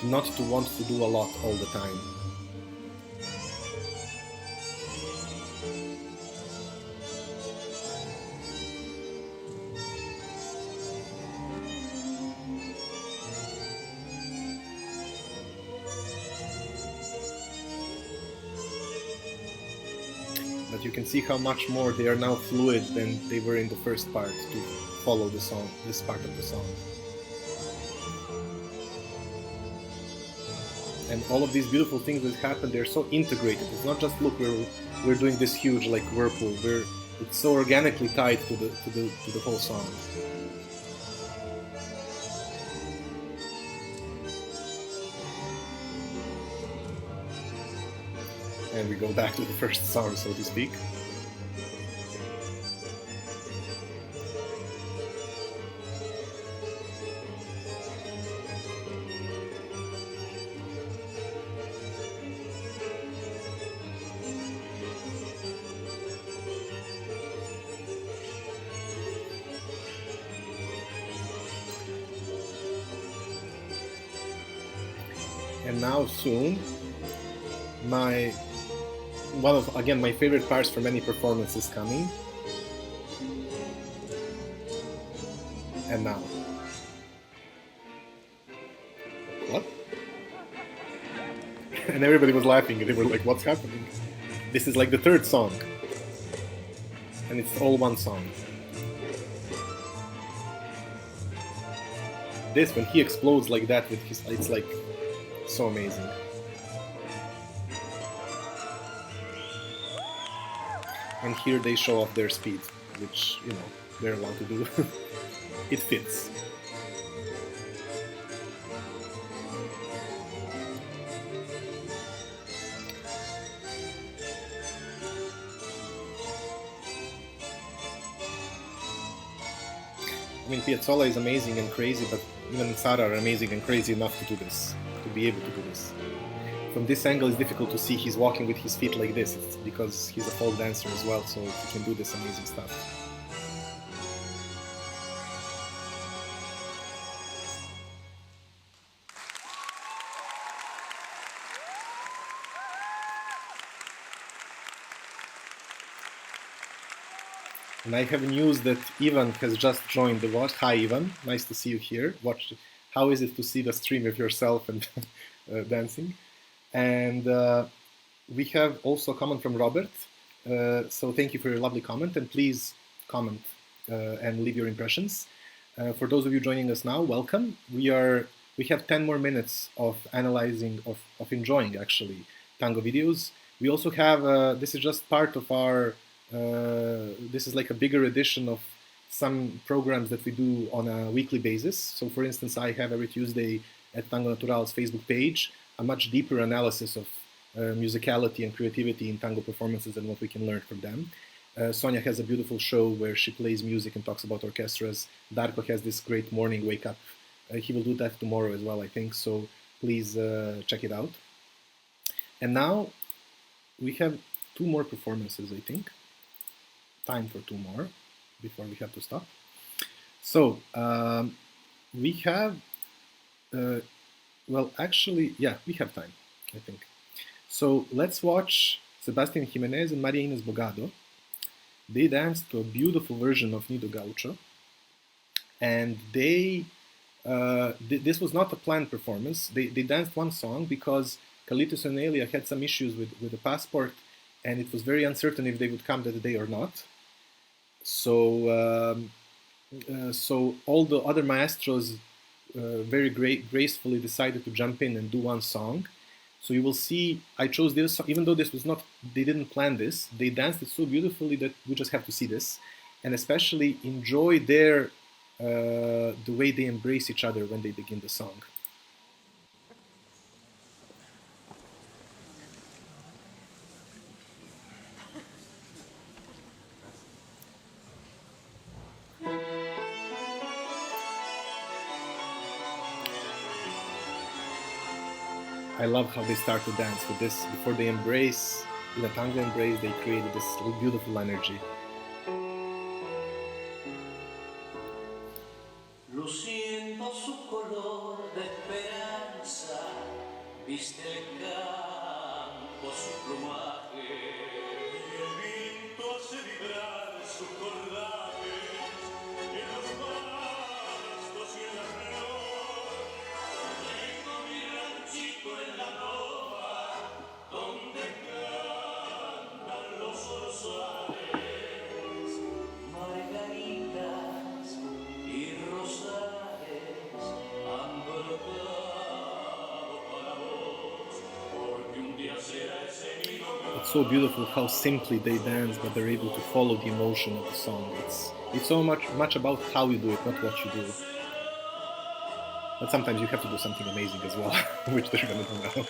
Not to want to do a lot all the time. But you can see how much more they are now fluid than they were in the first part to follow the song, this part of the song. And all of these beautiful things that happen, they're so integrated. It's not just, look, we're doing this huge like whirlpool. It's so organically tied to the whole song. And we go back to the first song, so to speak. And now soon, one of, again, my favorite parts from any performance is coming. And now. What? And everybody was laughing and they were like, what's happening? This is like the third song. And it's all one song. This, when he explodes like that with his, it's like so amazing. And here they show off their speed, which, you know, they're allowed to do. It fits. I mean, Piazzolla is amazing and crazy, but even Sara are amazing and crazy enough to do this, to be able to do this. From this angle, it's difficult to see he's walking with his feet like this. It's because he's a folk dancer as well, so he can do this amazing stuff. And I have news that Ivan has just joined the watch. Hi, Ivan. Nice to see you here. Watch. How is it to see the stream of yourself and dancing? And we have also a comment from Robert. So thank you for your lovely comment, and please comment and leave your impressions. For those of you joining us now, welcome. We have 10 more minutes of analyzing, of enjoying actually tango videos. We also have, this is just part of our, this is like a bigger edition of some programs that we do on a weekly basis. So for instance, I have every Tuesday at Tango Natural's Facebook page a much deeper analysis of musicality and creativity in tango performances and what we can learn from them. Sonia has a beautiful show where she plays music and talks about orchestras. Darko has this great morning wake up. He will do that tomorrow as well, I think, so please check it out. And now we have 2 more performances, I think. Time for 2 more before we have to stop. So we have well, actually, yeah, we have time, I think. So let's watch Sebastian Jimenez and Maria Ines Bogado. They danced to a beautiful version of Nido Gaucho. And they, this was not a planned performance. They danced one song because Carlitos and Noelia had some issues with the passport, and it was very uncertain if they would come that day or not. So, so all the other maestros very gracefully decided to jump in and do one song. So you will see, I chose this song, even though this was not, they didn't plan this, they danced it so beautifully that we just have to see this, and especially enjoy their, the way they embrace each other when they begin the song. I love how they start to dance with this. Before they embrace, in a tango embrace, they created this beautiful energy. Luciendo su color de esperanza, viste el campo su plumaje, y el viento hace vibrar sus cordajes en los pastos y el alrededor. Tengo mi ranchito en la loma, donde cantan los orzos. so beautiful how simply they dance, but they're able to follow the emotion of the song. It's so much about how you do it, not what you do. But sometimes you have to do something amazing as well, which they're gonna do now.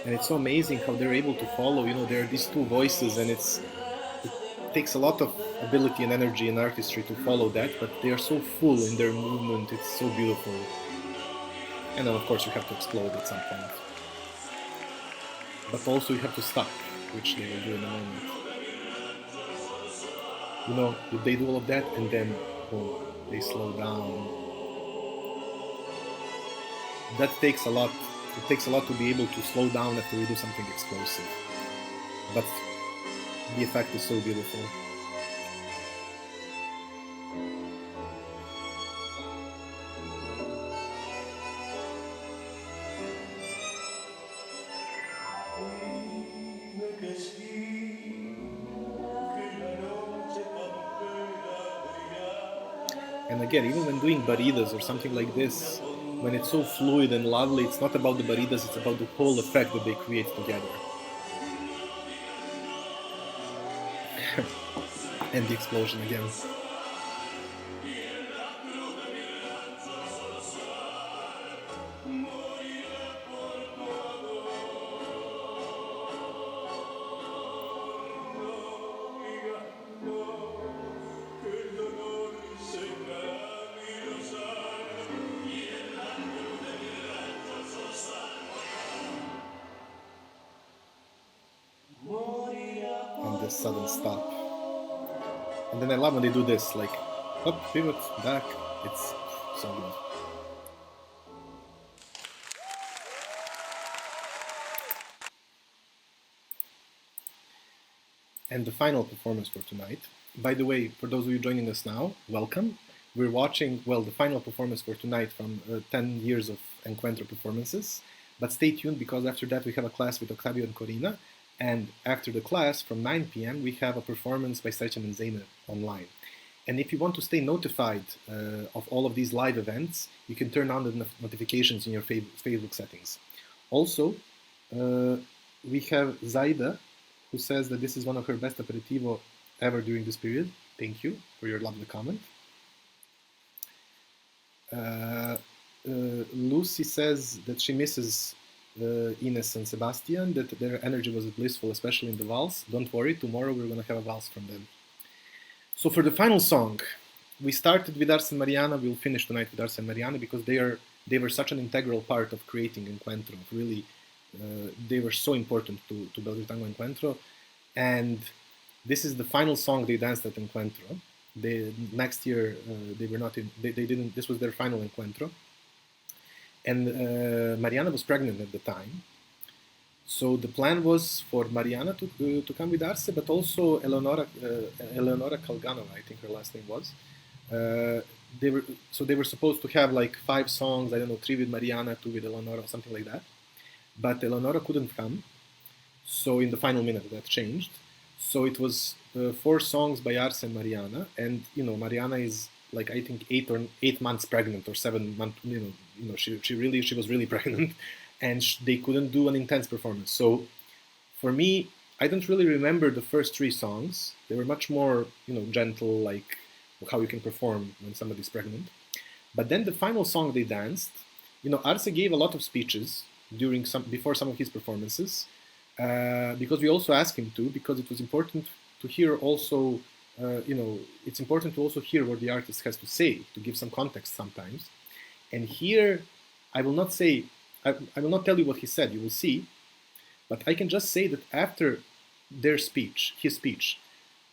And it's so amazing how they're able to follow. There are these two voices, and it takes a lot of ability and energy and artistry to follow that, but they are so full in their movement. It's so beautiful. And then, of course, you have to explode at some point. But also you have to stop, which they will do in a moment. They do all of that, and then, boom, they slow down. That takes a lot. It takes a lot to be able to slow down after we do something explosive. But the effect is so beautiful. And again, even when doing baridas or something like this, when it's so fluid and lovely, it's not about the baridas, it's about the whole effect that they create together. And the explosion again. And this sudden stop. And then I love when they do this, like, up, pivot, back. It's so good. And the final performance for tonight. By the way, for those of you joining us now, welcome. We're watching, the final performance for tonight from 10 years of Encuentro performances. But stay tuned, because after that we have a class with Octavio and Corina. And after the class, from 9 p.m., we have a performance by Sebastian and Zeynep online. And if you want to stay notified of all of these live events, you can turn on the notifications in your Facebook settings. Also, we have Zaida, who says that this is one of her best aperitivo ever during this period. Thank you for your lovely comment. Lucy says that she misses Ines and Sebastian, that their energy was blissful, especially in the valse. Don't worry, tomorrow we're going to have a valse from them. So for the final song, we started with Arce and Mariana. We'll finish tonight with Arce and Mariana, because they were such an integral part of creating Encuentro. Really, they were so important to Belgrade Tango Encuentro. And this is the final song they danced at Encuentro. Next year, they were not in. They didn't. This was their final Encuentro. And Mariana was pregnant at the time, so the plan was for Mariana to come with Arce, but also Eleonora Calganova, I think her last name was. They were supposed to have like 5 songs. I don't know, 3 with Mariana, 2 with Eleonora, something like that. But Eleonora couldn't come, so in the final minute that changed. So it was 4 songs by Arce and Mariana, and Mariana is like, I think 8 months pregnant, or 7 months. She was really pregnant, and they couldn't do an intense performance. So for me, I don't really remember the first 3 songs. They were much more gentle, like how you can perform when somebody's pregnant. But then the final song they danced, Arce gave a lot of speeches before some of his performances, because we also asked him to, because it was important to hear also. It's important to also hear what the artist has to say, to give some context sometimes. And here, I will not tell you what he said, you will see, but I can just say that after his speech,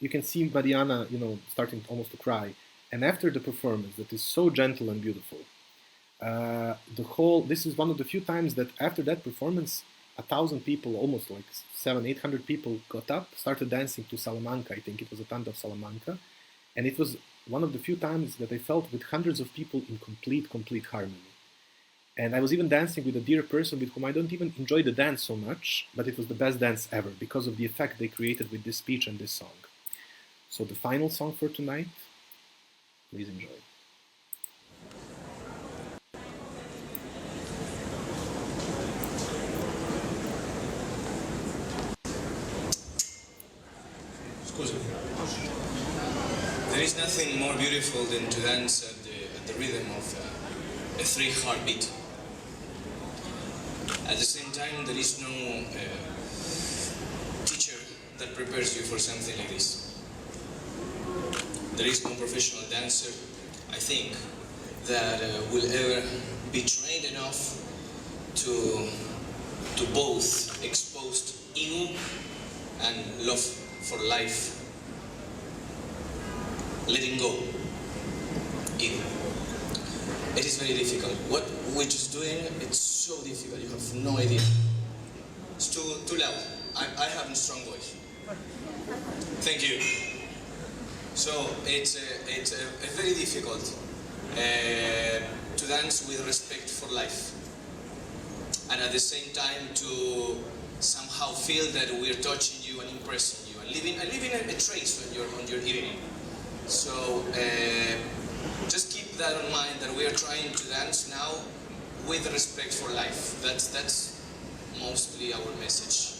you can see Mariana, starting almost to cry. And after the performance that is so gentle and beautiful, this is one of the few times that after that performance, 1,000 people, almost like 700-800 people got up, started dancing to Salamanca. I think it was a Tanto of Salamanca. And it was one of the few times that I felt with hundreds of people in complete harmony. And I was even dancing with a dear person with whom I don't even enjoy the dance so much, but it was the best dance ever because of the effect they created with this speech and this song. So the final song for tonight Please enjoy. There is nothing more beautiful than to dance at the rhythm of a 3 heartbeat. At the same time, there is no teacher that prepares you for something like this. There is no professional dancer, I think, that will ever be trained enough to both expose ego and love for life. Letting go, ego. It is very difficult. What we're just doing, it's so difficult. You have no idea. It's too loud. I have a strong voice. Thank you. So it's very difficult to dance with respect for life, and at the same time to somehow feel that we're touching you and impressing you and leaving a trace on your evening. So just keep that in mind, that we are trying to dance now with respect for life. That's mostly our message.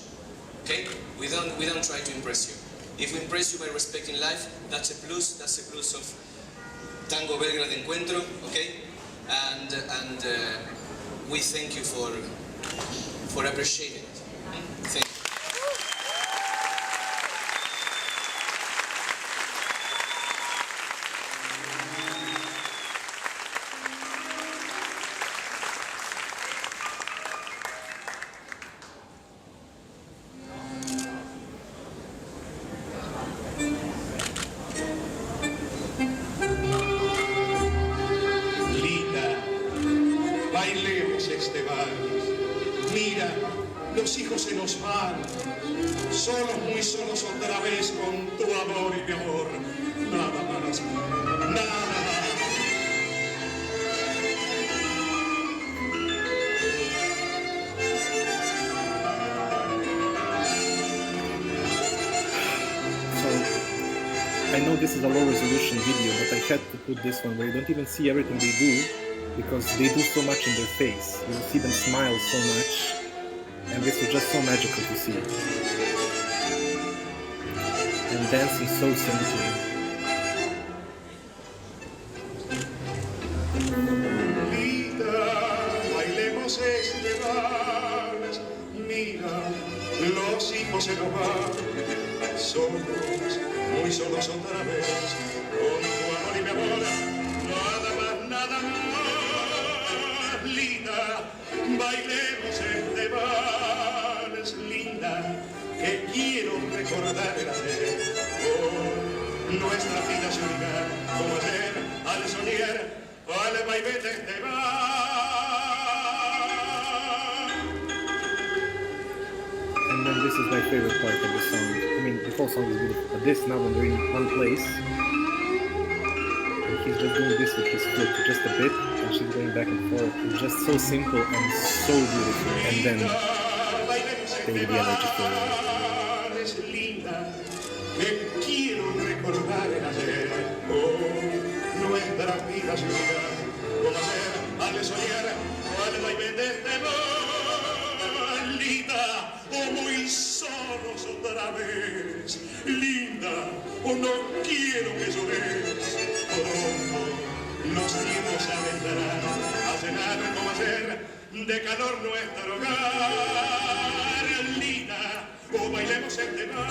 Okay? We don't try to impress you. If we impress you by respecting life, that's a plus. That's a plus of Tango Belgrade Encuentro. Okay? And we thank you for appreciating it. Thank you. Los hijos se nos van, solos, muy solos otra vez con tu amor y mi amor. Nada más, nada más. So, I know this is a low resolution video, but I had to put this one where you don't even see everything they do, because they do so much in their face. You see them smile so much. And this was just so magical to see. And dancing so simply. Bailemos este vals. Mira, los hijos se nos van. Solos, muy solos otra vez. Con tu amor y mi amor. Nada más, nada más. Linda, bailemos este vals. Linda, que quiero recordar el ayer. Oh, nuestra vida se unirá como ayer al soñar, al vaivén de este bar. And then this is my favorite part of the song. I mean, the whole song is beautiful, but this now when they're in one place, and he's just doing this with his foot just a bit, and she's going back and forth. It's just so simple and so beautiful. And then they will be allergic for Es linda, que quiero recordar el ayer. Oh, nuestra vida se unirá como ayer al soñar, al vaivén de este mar. Linda, oh, muy solos otra vez. Linda, oh, no quiero que llores. Oh, los tiempos vendrán a llenar como ayer de calor nuestro hogar. Linda, o bailemos este mar.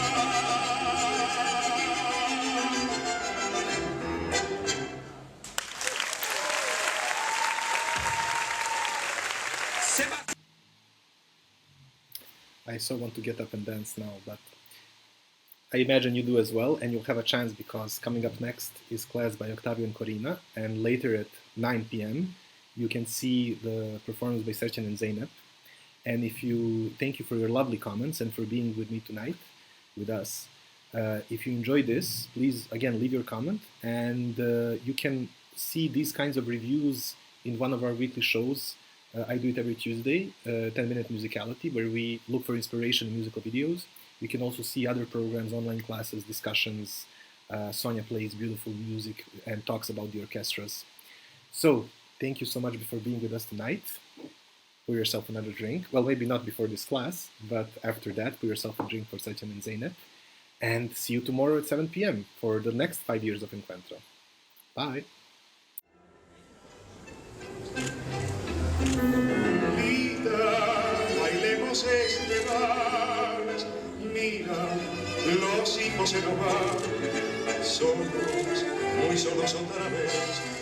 I so want to get up and dance now, but I imagine you do as well, and you'll have a chance because coming up next is class by Octavio and Corina, and later at 9 p.m. you can see the performance by Sebastian and Zeynep. And thank you for your lovely comments and for being with me tonight, with us. If you enjoyed this, please again leave your comment, and you can see these kinds of reviews in one of our weekly shows. I do it every Tuesday, 10-Minute Musicality, where we look for inspiration in musical videos. You can also see other programs, online classes, discussions, Sonia plays beautiful music and talks about the orchestras. So, thank you so much for being with us tonight. Pour yourself another drink. Well, maybe not before this class, but after that, pour yourself a drink for Sebastian and Zeynep. And see you tomorrow at 7 p.m. for the next 5 years of Encuentro. Bye. Bailemos este vals, mira, los hijos se nos van, somos muy solos otra vez.